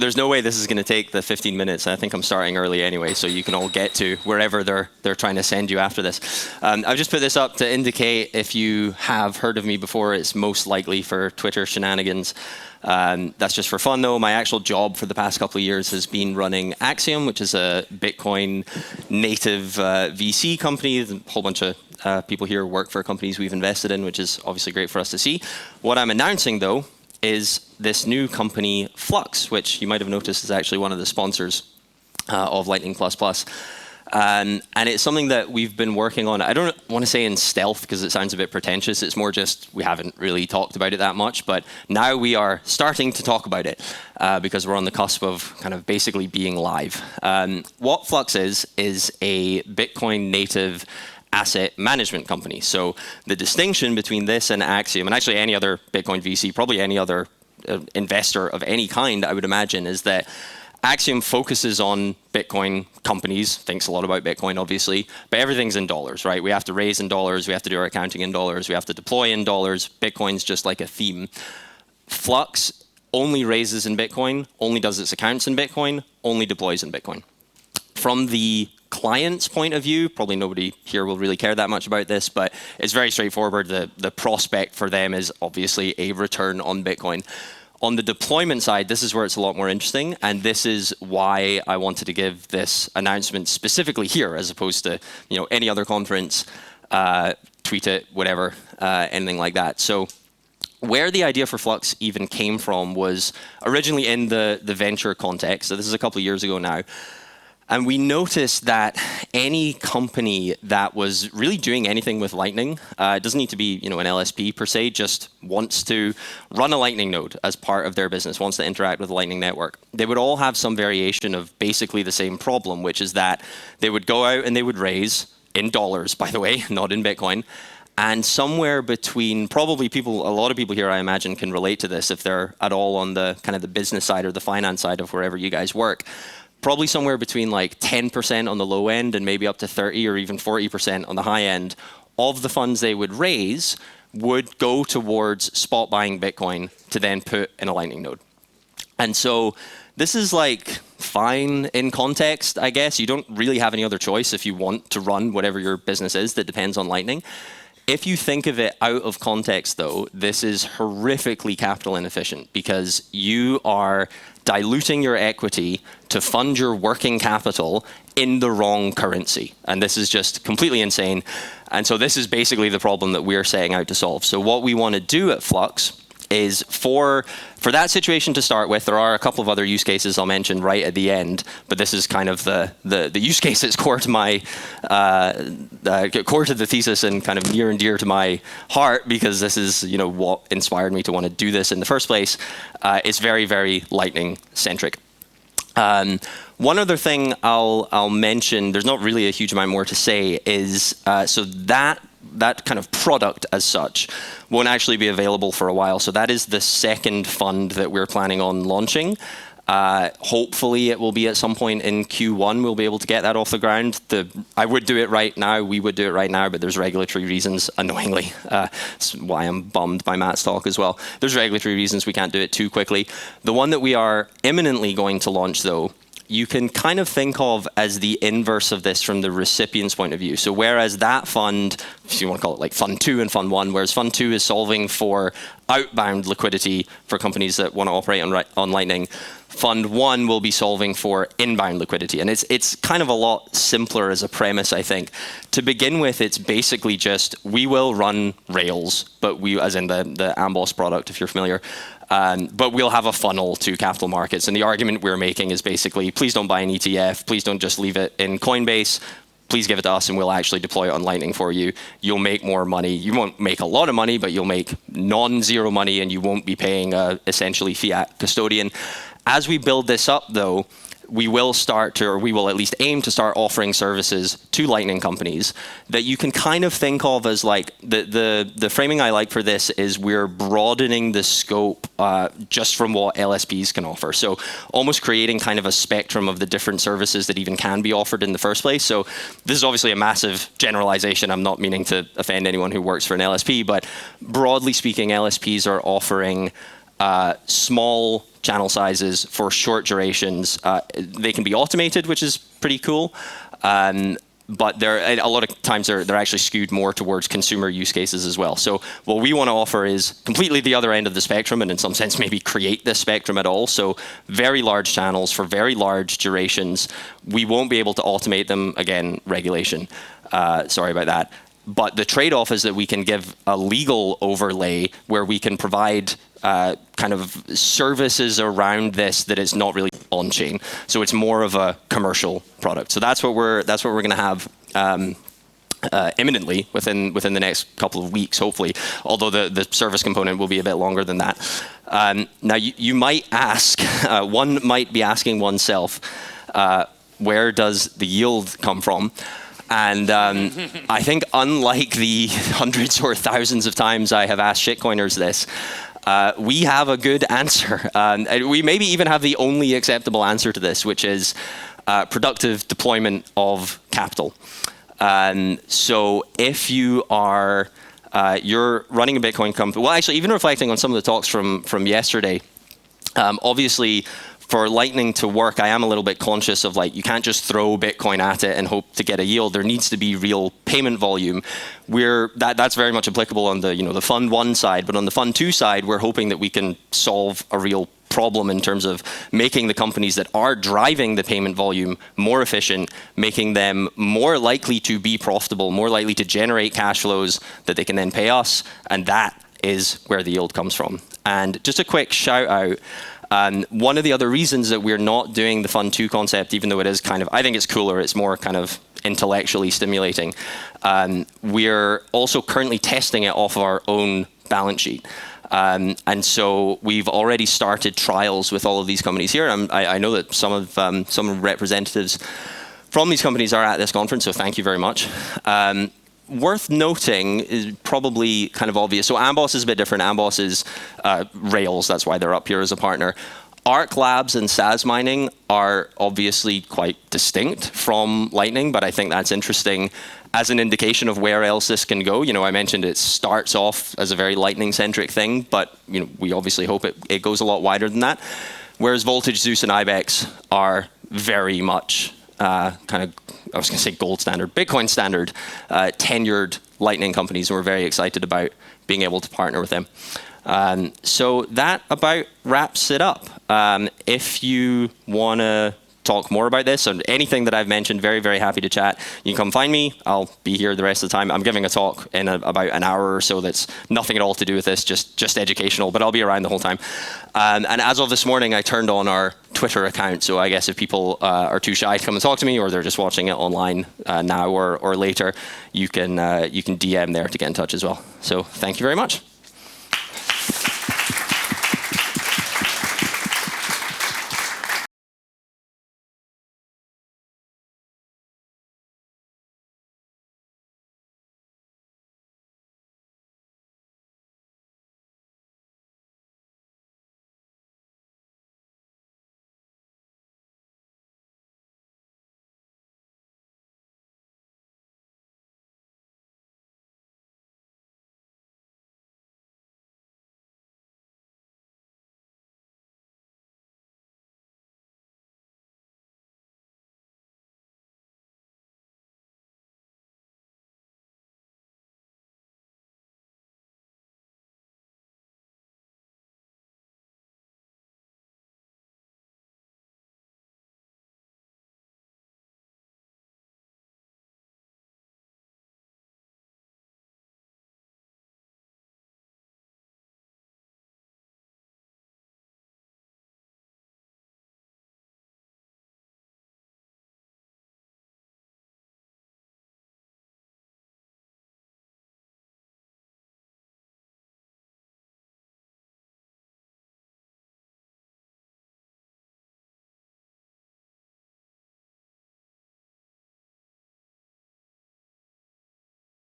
there's no way this is going to take the 15 minutes. I think I'm starting early anyway, so you can all get to wherever they're trying to send you after this. I've just put this up to indicate if you have heard of me before, it's most likely for Twitter shenanigans. That's just for fun, though. My actual job for the past couple of years has been running Axiom, which is a Bitcoin native VC company. A whole bunch of people here work for companies we've invested in, which is obviously great for us to see. What I'm announcing, though, is this new company, Flux, which you might have noticed is actually one of the sponsors of Lightning++. And it's something that we've been working on. I don't want to say in stealth because it sounds a bit pretentious. It's more just we haven't really talked about it that much. But now we are starting to talk about it because we're on the cusp of kind of basically being live. What Flux is a Bitcoin native asset management company. So the distinction between this and Axiom, and actually any other Bitcoin VC, probably any other investor of any kind, I would imagine, is that Axiom focuses on Bitcoin companies, thinks a lot about Bitcoin, obviously, but everything's in dollars, right? We have to raise in dollars, we have to do our accounting in dollars, we have to deploy in dollars. Bitcoin's just like a theme. Flux only raises in Bitcoin, only does its accounts in Bitcoin, only deploys in Bitcoin. From the client's point of view, probably nobody here will really care that much about this, but it's very straightforward. The prospect for them is obviously a return on Bitcoin. On the deployment side, this is where it's a lot more interesting, and this is why I wanted to give this announcement specifically here, as opposed to any other conference, tweet it, whatever, anything like that. So where the idea for Flux even came from was originally in the venture context. So this is a couple of years ago now. And we noticed that any company that was really doing anything with Lightning, it doesn't need to be an LSP per se, just wants to run a Lightning node as part of their business, wants to interact with the Lightning network. They would all have some variation of basically the same problem, which is that they would go out and they would raise, in dollars, by the way, not in Bitcoin, and somewhere between, probably a lot of people here I imagine can relate to this if they're at all on the kind of the business side or the finance side of wherever you guys work. Probably somewhere between like 10% on the low end and maybe up to 30 or even 40% on the high end of the funds they would raise would go towards spot buying Bitcoin to then put in a Lightning node. And so this is like fine in context, I guess. You don't really have any other choice if you want to run whatever your business is that depends on Lightning. If you think of it out of context, though, this is horrifically capital inefficient because you are diluting your equity to fund your working capital in the wrong currency. And this is just completely insane. And so this is basically the problem that we're setting out to solve. So what we want to do at Flux is for that situation to start with, there are a couple of other use cases I'll mention right at the end, but this is kind of the use case that's core to my core to the thesis and kind of near and dear to my heart because this is what inspired me to want to do this in the first place. It's very, very Lightning centric. One other thing I'll mention, there's not really a huge amount more to say, is so that kind of product as such won't actually be available for a while. So that is the second fund that we're planning on launching. Hopefully it will be at some point in Q1 we'll be able to get that off the ground. I would do it right now, we would do it right now, but there's regulatory reasons, annoyingly. That's why I'm bummed by Matt's talk as well. There's regulatory reasons we can't do it too quickly. The one that we are imminently going to launch, though, you can kind of think of as the inverse of this from the recipient's point of view. So whereas that fund, if you want to call it like Fund 2 and Fund 1, whereas Fund 2 is solving for outbound liquidity for companies that want to operate on Lightning, Fund 1 will be solving for inbound liquidity. And it's kind of a lot simpler as a premise, I think. To begin with, it's basically just, we will run Rails, but as in the Amboss product, if you're familiar, but we'll have a funnel to capital markets. And the argument we're making is basically, please don't buy an ETF, please don't just leave it in Coinbase, please give it to us and we'll actually deploy it on Lightning for you. You'll make more money. You won't make a lot of money, but you'll make non-zero money and you won't be paying essentially fiat custodian. As we build this up, though, we will at least aim to start offering services to Lightning companies that you can kind of think of as like, the framing I like for this is we're broadening the scope just from what LSPs can offer. So almost creating kind of a spectrum of the different services that even can be offered in the first place. So this is obviously a massive generalization. I'm not meaning to offend anyone who works for an LSP, but broadly speaking, LSPs are offering small channel sizes for short durations. They can be automated, which is pretty cool. But a lot of times they're actually skewed more towards consumer use cases as well. So what we want to offer is completely the other end of the spectrum, and in some sense maybe create this spectrum at all. So very large channels for very large durations. We won't be able to automate them. Again, regulation. Sorry about that. But the trade-off is that we can give a legal overlay where we can provide kind of services around this that is not really on-chain. So it's more of a commercial product. So that's what we're going to have imminently within the next couple of weeks, hopefully. Although the service component will be a bit longer than that. Now you might ask, one might be asking oneself, where does the yield come from? And I think unlike the hundreds or thousands of times I have asked shitcoiners this, we have a good answer. We maybe even have the only acceptable answer to this, which is productive deployment of capital. So if you are you're running a Bitcoin company, well, actually, even reflecting on some of the talks from yesterday, obviously, for Lightning to work, I am a little bit conscious of like, you can't just throw Bitcoin at it and hope to get a yield. There needs to be real payment volume. That's very much applicable on the the Fund 1 side, but on the Fund 2 side, we're hoping that we can solve a real problem in terms of making the companies that are driving the payment volume more efficient, making them more likely to be profitable, more likely to generate cash flows that they can then pay us, and that is where the yield comes from. And just a quick shout out. One of the other reasons that we're not doing the Fund 2 concept, even though it is kind of, I think it's cooler, it's more kind of intellectually stimulating, we're also currently testing it off of our own balance sheet. And so we've already started trials with all of these companies here. I know that some representatives from these companies are at this conference, so thank you very much. Worth noting is probably kind of obvious. So Amboss is a bit different. Amboss is Rails. That's why they're up here as a partner. Arc Labs and SAS Mining are obviously quite distinct from Lightning, but I think that's interesting as an indication of where else this can go. I mentioned it starts off as a very Lightning-centric thing, but we obviously hope it goes a lot wider than that. Whereas Voltage, Zeus, and Ibex are very much kind of, I was going to say gold standard, Bitcoin standard, tenured Lightning companies, and we're very excited about being able to partner with them. So that about wraps it up. If you want to talk more about this or anything that I've mentioned, very, very happy to chat. You can come find me. I'll be here the rest of the time. I'm giving a talk in about an hour or so that's nothing at all to do with this, just educational, but I'll be around the whole time. And as of this morning, I turned on our Twitter account. So I guess if people are too shy to come and talk to me, or they're just watching it online now or later, you can DM there to get in touch as well. So thank you very much.